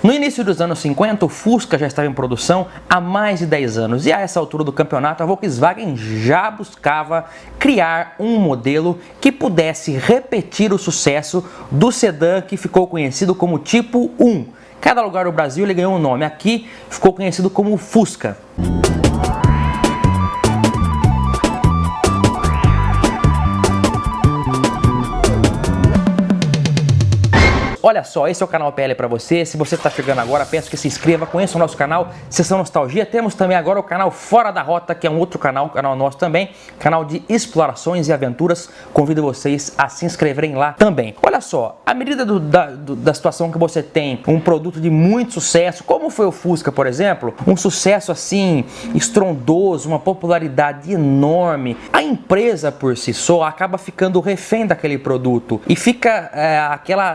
No início dos anos 50, o Fusca já estava em produção há mais de 10 anos e a essa altura do campeonato a Volkswagen já buscava criar um modelo que pudesse repetir o sucesso do sedã que ficou conhecido como Tipo 1. Cada lugar do Brasil ele ganhou um nome, aqui ficou conhecido como Fusca. Olha só, esse é o canal PL para você. Se você está chegando agora, peço que se inscreva, conheça o nosso canal Sessão Nostalgia. Temos também agora o canal Fora da Rota, que é um outro canal nosso também, canal de explorações e aventuras. Convido vocês a se inscreverem lá também. Olha só, à medida da situação que você tem um produto de muito sucesso, como foi o Fusca, por exemplo, um sucesso assim estrondoso, uma popularidade enorme, a empresa por si só acaba ficando refém daquele produto e fica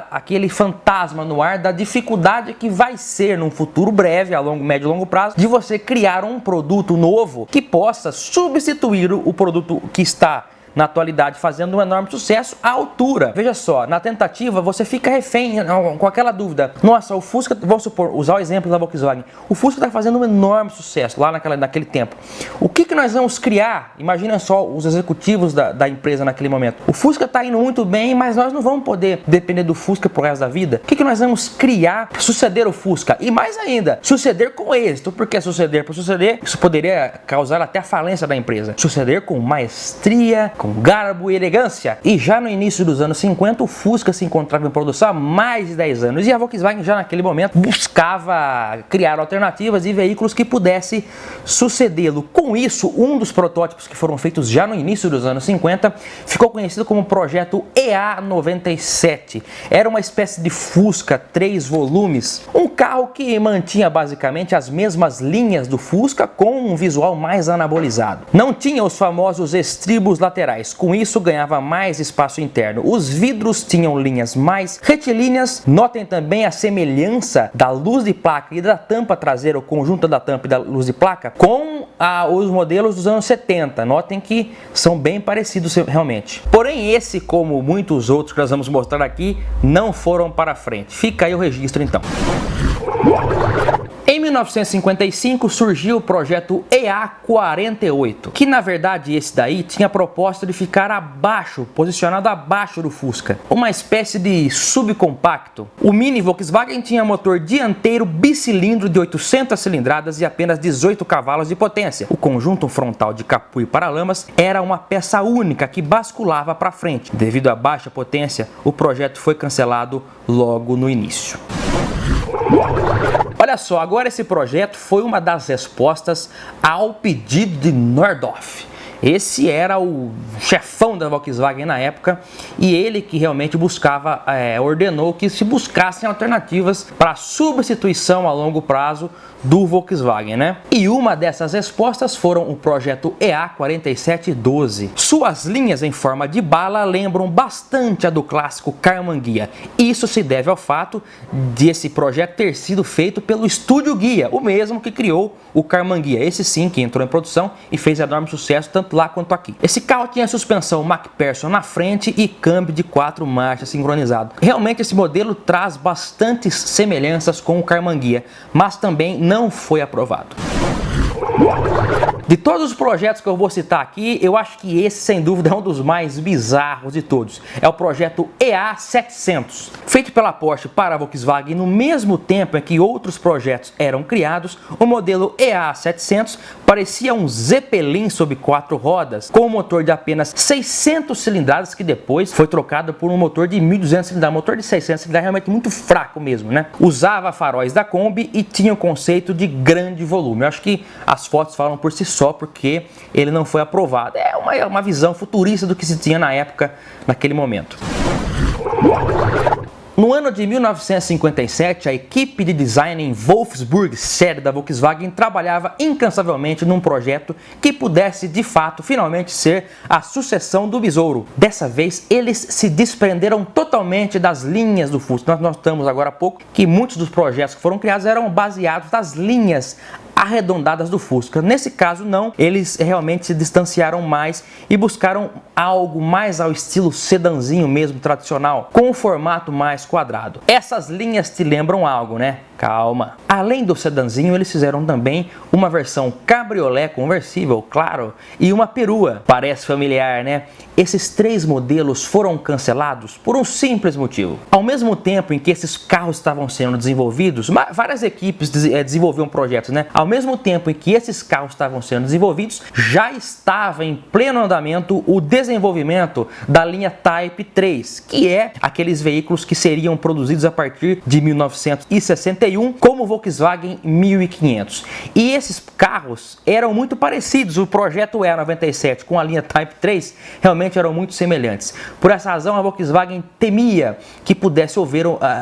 aquele fantasma no ar da dificuldade que vai ser num futuro breve, a médio e longo prazo, de você criar um produto novo que possa substituir o produto que está na atualidade fazendo um enorme sucesso à altura. Veja só, na tentativa você fica refém com aquela dúvida. Nossa, o Fusca, vamos supor, usar o exemplo da Volkswagen, o Fusca está fazendo um enorme sucesso lá naquele tempo. O que nós vamos criar? Imagina só os executivos da empresa naquele momento. O Fusca está indo muito bem, mas nós não vamos poder depender do Fusca pro resto da vida. O que nós vamos criar para suceder o Fusca? E mais ainda, suceder com êxito. Porque suceder por suceder, isso poderia causar até a falência da empresa. Suceder com maestria, com garbo e elegância. E já no início dos anos 50, o Fusca se encontrava em produção há mais de 10 anos. E a Volkswagen já naquele momento buscava criar alternativas e veículos que pudesse sucedê-lo. Com isso, um dos protótipos que foram feitos já no início dos anos 50 ficou conhecido como Projeto EA97. Era uma espécie de Fusca 3 volumes, um carro que mantinha basicamente as mesmas linhas do Fusca com um visual mais anabolizado. Não tinha os famosos estribos laterais. Com isso ganhava mais espaço interno. Os vidros tinham linhas mais retilíneas. Notem também a semelhança da luz de placa e da tampa traseira, o conjunto da tampa e da luz de placa, com os modelos dos anos 70. Notem que são bem parecidos realmente. Porém, esse, como muitos outros que nós vamos mostrar aqui, não foram para frente. Fica aí o registro então. Em 1955 surgiu o projeto EA48, que na verdade esse daí tinha a proposta de ficar abaixo, posicionado abaixo do Fusca, uma espécie de subcompacto. O mini Volkswagen tinha motor dianteiro bicilindro de 800 cilindradas e apenas 18 cavalos de potência. O conjunto frontal de capô e paralamas era uma peça única que basculava para frente. Devido à baixa potência, o projeto foi cancelado logo no início. Olha só, agora esse projeto foi uma das respostas ao pedido de Nordhoff. Esse era o chefão da Volkswagen na época e ele que realmente ordenou que se buscassem alternativas para substituição a longo prazo do Volkswagen, né? E uma dessas respostas foram o projeto EA4712. Suas linhas em forma de bala lembram bastante a do clássico Karmann Ghia. Isso se deve ao fato de esse projeto ter sido feito pelo Estúdio Ghia, o mesmo que criou o Karmann Ghia. Esse sim que entrou em produção e fez enorme sucesso tanto lá quanto aqui. Esse carro tinha suspensão MacPherson na frente e câmbio de 4 marchas sincronizado. Realmente esse modelo traz bastantes semelhanças com o Karmann Ghia, mas também não foi aprovado. De todos os projetos que eu vou citar aqui, eu acho que esse, sem dúvida, é um dos mais bizarros de todos. É o projeto EA700. Feito pela Porsche para a Volkswagen no mesmo tempo em que outros projetos eram criados, o modelo EA700 parecia um Zeppelin sob 4 rodas, com um motor de apenas 600 cilindradas, que depois foi trocado por um motor de 1.200 cilindradas. Motor de 600 cilindradas realmente muito fraco mesmo, né? Usava faróis da Kombi e tinha o conceito de grande volume. Eu acho que as fotos falam por si só, porque ele não foi aprovado. É uma visão futurista do que se tinha na época, naquele momento. No ano de 1957, a equipe de design em Wolfsburg, sede da Volkswagen, trabalhava incansavelmente num projeto que pudesse, de fato, finalmente ser a sucessão do Besouro. Dessa vez, eles se desprenderam totalmente das linhas do Fusca. Nós notamos agora há pouco que muitos dos projetos que foram criados eram baseados nas linhas arredondadas do Fusca. Nesse caso não, eles realmente se distanciaram mais e buscaram algo mais ao estilo sedanzinho mesmo, tradicional, com um formato mais quadrado. Essas linhas te lembram algo, né? Calma. Além do sedanzinho, eles fizeram também uma versão cabriolé conversível, claro, e uma perua. Parece familiar, né? Esses três modelos foram cancelados por um simples motivo. Ao mesmo tempo em que esses carros estavam sendo desenvolvidos, várias equipes desenvolviam projetos, né? Ao mesmo tempo em que esses carros estavam sendo desenvolvidos, já estava em pleno andamento o desenvolvimento da linha Type 3, que é aqueles veículos que seriam produzidos a partir de 1961, como o Volkswagen 1500. E esses carros eram muito parecidos, o projeto E97 com a linha Type 3 realmente eram muito semelhantes. Por essa razão, a Volkswagen temia que pudesse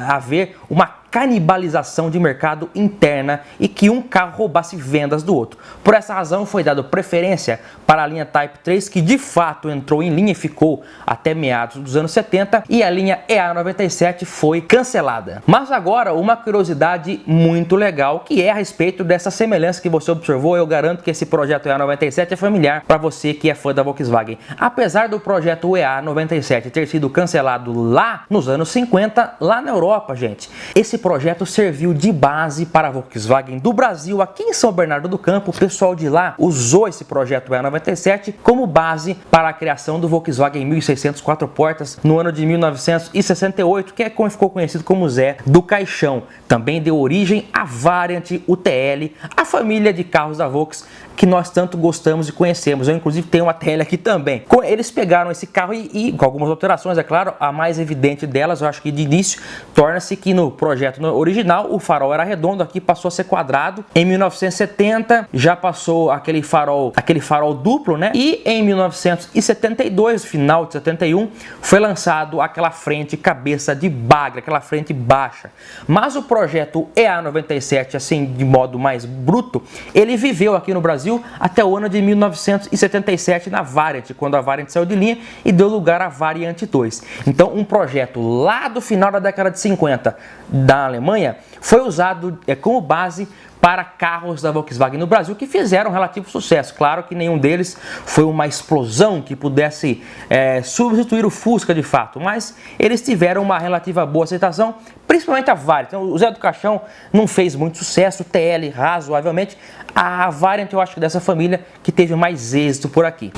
haver uma canibalização de mercado interna e que um carro roubasse vendas do outro. Por essa razão foi dado preferência para a linha Type 3, que de fato entrou em linha e ficou até meados dos anos 70, e a linha EA97 foi cancelada. Mas agora uma curiosidade muito legal, que é a respeito dessa semelhança que você observou. Eu garanto que esse projeto EA97 é familiar para você que é fã da Volkswagen. Apesar do projeto EA97 ter sido cancelado lá nos anos 50, lá na Europa, gente, esse projeto serviu de base para a Volkswagen do Brasil. Aqui em São Bernardo do Campo, o pessoal de lá usou esse projeto E97 como base para a criação do Volkswagen 1600 4 portas no ano de 1968, que ficou conhecido como Zé do Caixão. Também deu origem à Variant, o TL, a família de carros da Volks que nós tanto gostamos e conhecemos. Eu inclusive tenho uma TL aqui também. Eles pegaram esse carro e com algumas alterações, é claro, a mais evidente delas, eu acho que de início, torna-se que no projeto original o farol era redondo, aqui passou a ser quadrado. Em 1970 já passou aquele farol duplo, né? E em 1972, final de 71, foi lançado aquela frente cabeça de bagre, aquela frente baixa. Mas o projeto EA97, assim, de modo mais bruto, ele viveu aqui no Brasil até o ano de 1977 na Variant, quando a Variant saiu de linha e deu lugar à Variant 2. Então, um projeto lá do final da década de 50 da Alemanha foi usado como base para carros da Volkswagen no Brasil, que fizeram relativo sucesso. Claro que nenhum deles foi uma explosão que pudesse substituir o Fusca de fato, mas eles tiveram uma relativa boa aceitação, principalmente a Variant. Então, o Zé do Caixão não fez muito sucesso, o TL razoavelmente. A Variant, eu acho que dessa família que teve mais êxito por aqui.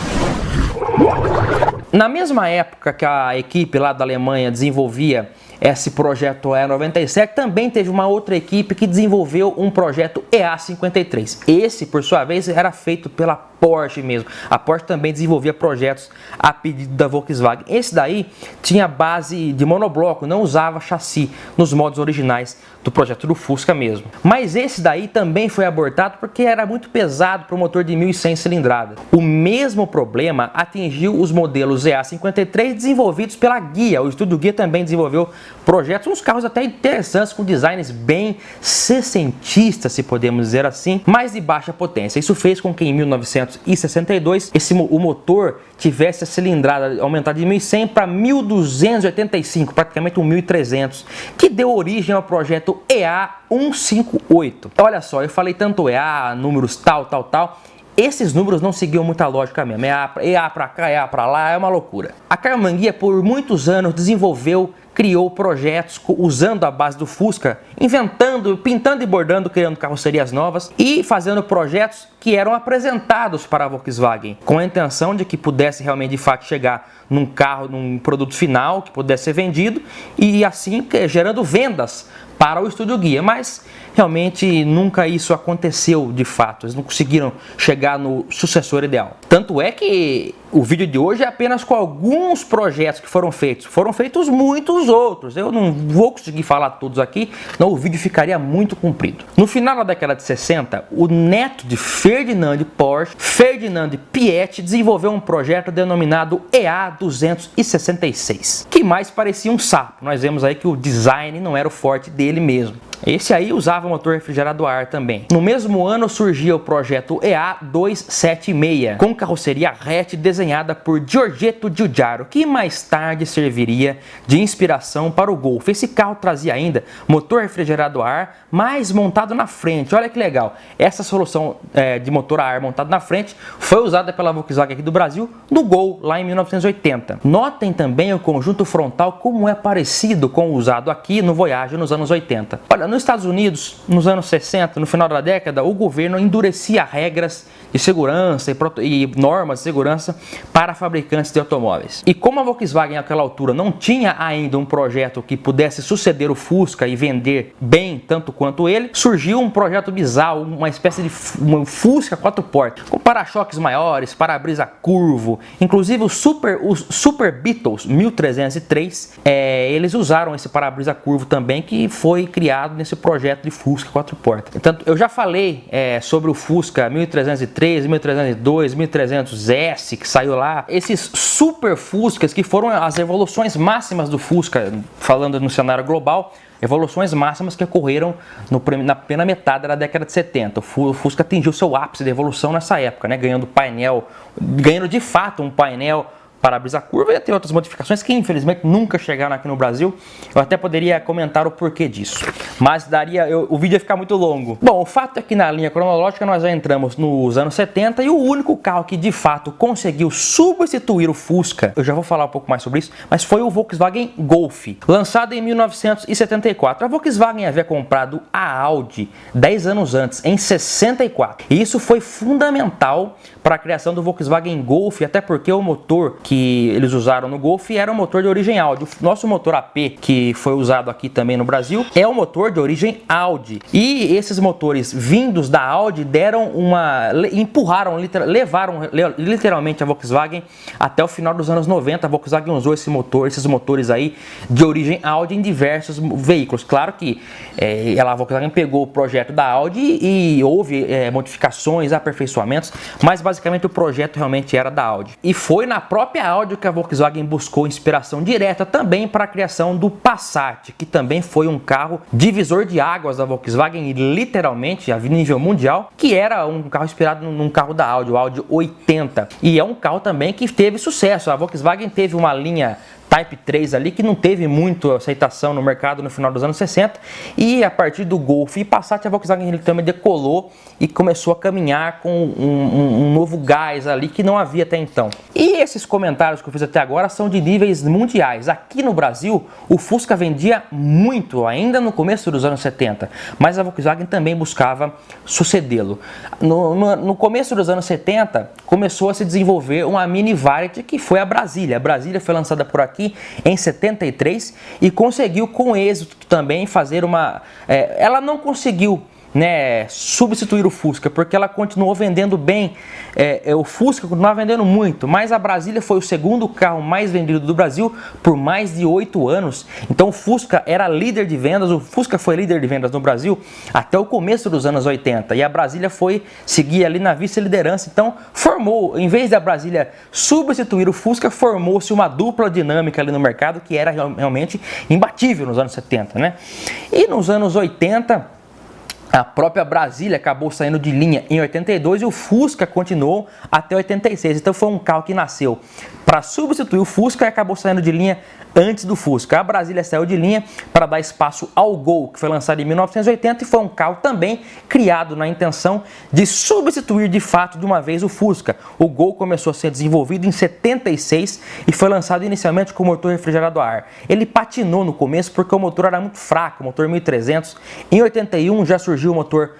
Na mesma época que a equipe lá da Alemanha desenvolvia esse projeto EA97, também teve uma outra equipe que desenvolveu um projeto EA53. Esse, por sua vez, era feito pela Porsche mesmo. A Porsche também desenvolvia projetos a pedido da Volkswagen. Esse daí tinha base de monobloco, não usava chassi nos modos originais do projeto do Fusca mesmo. Mas esse daí também foi abortado porque era muito pesado para o motor de 1.100 cilindradas. O mesmo problema atingiu os modelos EA53 desenvolvidos pela Ghia. O estúdio Ghia também desenvolveu projetos, uns carros até interessantes, com designs bem sessentistas, se podemos dizer assim, mas de baixa potência. Isso fez com que em 1962 o motor tivesse a cilindrada aumentada de 1.100 para 1.285, praticamente 1.300, que deu origem ao projeto EA158. Olha só, eu falei tanto EA, números tal, esses números não seguiam muita lógica mesmo. EA para cá, EA para lá, é uma loucura. A Karmann Ghia por muitos anos criou projetos usando a base do Fusca, inventando, pintando e bordando, criando carrocerias novas e fazendo projetos que eram apresentados para a Volkswagen, com a intenção de que pudesse realmente de fato chegar num carro, num produto final que pudesse ser vendido e assim gerando vendas para o estúdio Ghia, mas realmente nunca isso aconteceu de fato. Eles não conseguiram chegar no sucessor ideal. Tanto é que o vídeo de hoje é apenas com alguns projetos que foram feitos. Foram feitos muitos outros. Eu não vou conseguir falar todos aqui, senão o vídeo ficaria muito comprido. No final da década de 60, o neto de Ferdinand Porsche, Ferdinand Piëch, desenvolveu um projeto denominado EA266, que mais parecia um sapo. Nós vemos aí que o design não era o forte dele mesmo. Esse aí usava motor refrigerado a ar também. No mesmo ano surgia o projeto EA276, com carroceria hatch desenhada por Giorgetto Giugiaro, que mais tarde serviria de inspiração para o Golf. Esse carro trazia ainda motor refrigerado a ar, mas montado na frente. Olha que legal, essa solução de motor a ar montado na frente foi usada pela Volkswagen aqui do Brasil no Gol, lá em 1980. Notem também o conjunto frontal como é parecido com o usado aqui no Voyage nos anos 80. Olha, nos Estados Unidos, nos anos 60, no final da década, o governo endurecia regras de segurança e normas de segurança para fabricantes de automóveis. E como a Volkswagen naquela altura não tinha ainda um projeto que pudesse suceder o Fusca e vender bem tanto quanto ele, surgiu um projeto bizarro, uma espécie de Fusca 4 portas, com para-choques maiores, para-brisa curvo. Inclusive os Super Beetles 1303, eles usaram esse para-brisa curvo também, que foi criado nesse projeto de Fusca 4 portas. Então, eu já falei sobre o Fusca 1303, 1302, 1300S, que saiu lá. Esses Super Fuscas, que foram as evoluções máximas do Fusca, falando no cenário global, evoluções máximas que ocorreram na plena metade da década de 70. O Fusca atingiu seu ápice de evolução nessa época, né? Ganhando de fato um painel para-brisa curva, e tem outras modificações que infelizmente nunca chegaram aqui no Brasil. Eu até poderia comentar o porquê disso, mas o vídeo ia ficar muito longo. Bom, o fato é que na linha cronológica nós já entramos nos anos 70 e o único carro que de fato conseguiu substituir o Fusca, eu já vou falar um pouco mais sobre isso, mas foi o Volkswagen Golf, lançado em 1974. A Volkswagen havia comprado a Audi 10 anos antes, em 64, e isso foi fundamental para a criação do Volkswagen Golf, até porque o motor que eles usaram no Golf era um motor de origem Audi. O nosso motor AP, que foi usado aqui também no Brasil, é um motor de origem Audi. E esses motores vindos da Audi levaram literalmente a Volkswagen até o final dos anos 90. A Volkswagen usou esses motores aí de origem Audi em diversos veículos. Claro que a Volkswagen pegou o projeto da Audi e houve modificações, aperfeiçoamentos, mas basicamente o projeto realmente era da Audi. E foi na própria Audi que a Volkswagen buscou inspiração direta também para a criação do Passat, que também foi um carro divisor de águas da Volkswagen, literalmente a nível mundial, que era um carro inspirado num carro da Audi, o Audi 80. E é um carro também que teve sucesso. A Volkswagen teve uma linha Type 3 ali que não teve muito aceitação no mercado no final dos anos 60, e a partir do Golf e Passat a Volkswagen ele também decolou e começou a caminhar com um novo gás ali que não havia até então. E esses comentários que eu fiz até agora são de níveis mundiais. Aqui no Brasil o Fusca vendia muito ainda no começo dos anos 70, mas a Volkswagen também buscava sucedê-lo. No começo dos anos 70 começou a se desenvolver uma mini variety que foi a Brasília. A Brasília foi lançada por aqui em 73 e conseguiu com êxito também fazer ela não conseguiu substituir o Fusca, porque ela continuou vendendo bem, o Fusca continuava vendendo muito, mas a Brasília foi o segundo carro mais vendido do Brasil por mais de 8 anos, então o Fusca era líder de vendas, o Fusca foi líder de vendas no Brasil até o começo dos anos 80, e a Brasília seguir ali na vice-liderança, então em vez da Brasília substituir o Fusca, formou-se uma dupla dinâmica ali no mercado, que era realmente imbatível nos anos 70, né? E nos anos 80, a própria Brasília acabou saindo de linha em 82 e o Fusca continuou até 86. Então foi um carro que nasceu para substituir o Fusca e acabou saindo de linha antes do Fusca. A Brasília saiu de linha para dar espaço ao Gol, que foi lançado em 1980 e foi um carro também criado na intenção de substituir de fato de uma vez o Fusca. O Gol começou a ser desenvolvido em 76 e foi lançado inicialmente com motor refrigerado a ar. Ele patinou no começo porque o motor era muito fraco, o motor 1300. Em 81 já surgiu o motor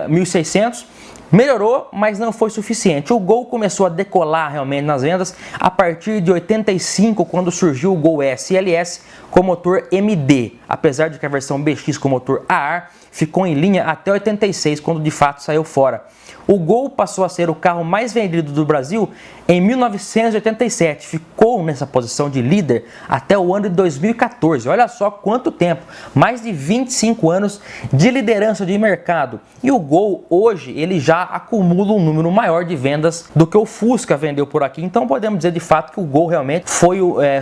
1600. Melhorou, mas não foi suficiente. O Gol começou a decolar realmente nas vendas a partir de 85, quando surgiu o Gol S e LS com motor MD. Apesar de que a versão BX com motor a ar ficou em linha até 86, quando de fato saiu fora. O Gol passou a ser o carro mais vendido do Brasil em 1987. Ficou nessa posição de líder até o ano de 2014. Olha só quanto tempo! Mais de 25 anos de liderança de mercado. E o Gol hoje ele já acumula um número maior de vendas do que o Fusca vendeu por aqui. Então podemos dizer de fato que o Gol realmente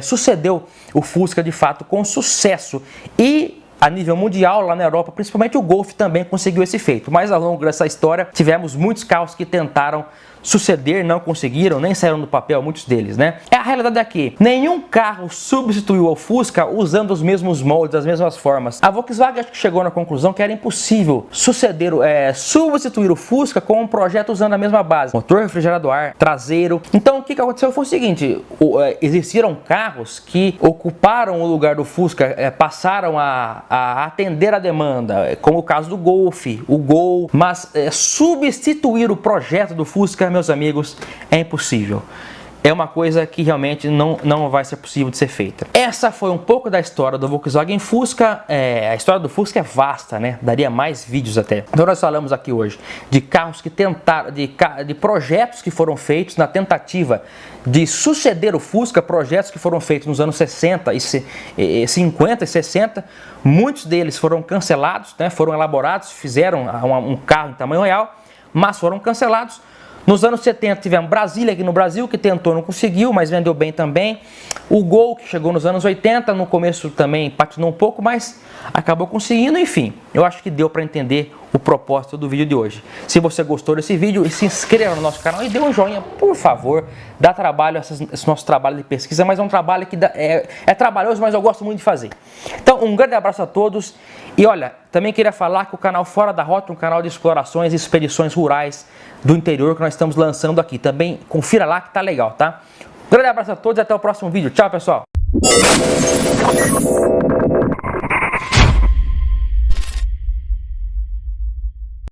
sucedeu o Fusca de fato com sucesso. E a nível mundial, lá na Europa, principalmente o Golf também conseguiu esse feito. Mas ao longo dessa história, tivemos muitos carros que tentaram suceder, não conseguiram, nem saíram do papel, muitos deles, né? A realidade é que nenhum carro substituiu o Fusca usando os mesmos moldes, as mesmas formas. A Volkswagen acho que chegou na conclusão que era impossível substituir o Fusca com um projeto usando a mesma base. Motor, refrigerador, ar, traseiro. Então o que aconteceu foi o seguinte, existiram carros que ocuparam o lugar do Fusca, passaram a atender a demanda, como o caso do Golf, o Gol, mas substituir o projeto do Fusca, meus amigos, é impossível. É uma coisa que realmente não vai ser possível de ser feita. Essa foi um pouco da história do Volkswagen Fusca. A história do Fusca é vasta, né? Daria mais vídeos até. Então nós falamos aqui hoje de carros que tentaram, de projetos que foram feitos na tentativa de suceder o Fusca, projetos que foram feitos nos anos 60 e 50 e 60. Muitos deles foram cancelados, né? Foram elaborados, fizeram um carro em tamanho real, mas foram cancelados. Nos anos 70 tivemos Brasília aqui no Brasil, que tentou, não conseguiu, mas vendeu bem também. O Gol, que chegou nos anos 80, no começo também patinou um pouco, mas acabou conseguindo. Enfim, eu acho que deu para entender o propósito do vídeo de hoje. Se você gostou desse vídeo, se inscreva no nosso canal e dê um joinha, por favor. Dá trabalho esse nosso trabalho de pesquisa, mas é um trabalho que é trabalhoso, mas eu gosto muito de fazer. Então, um grande abraço a todos. E olha, também queria falar que o canal Fora da Rota, um canal de explorações e expedições rurais do interior que nós estamos lançando aqui. Também confira lá que tá legal, tá? Um grande abraço a todos e até o próximo vídeo. Tchau, pessoal!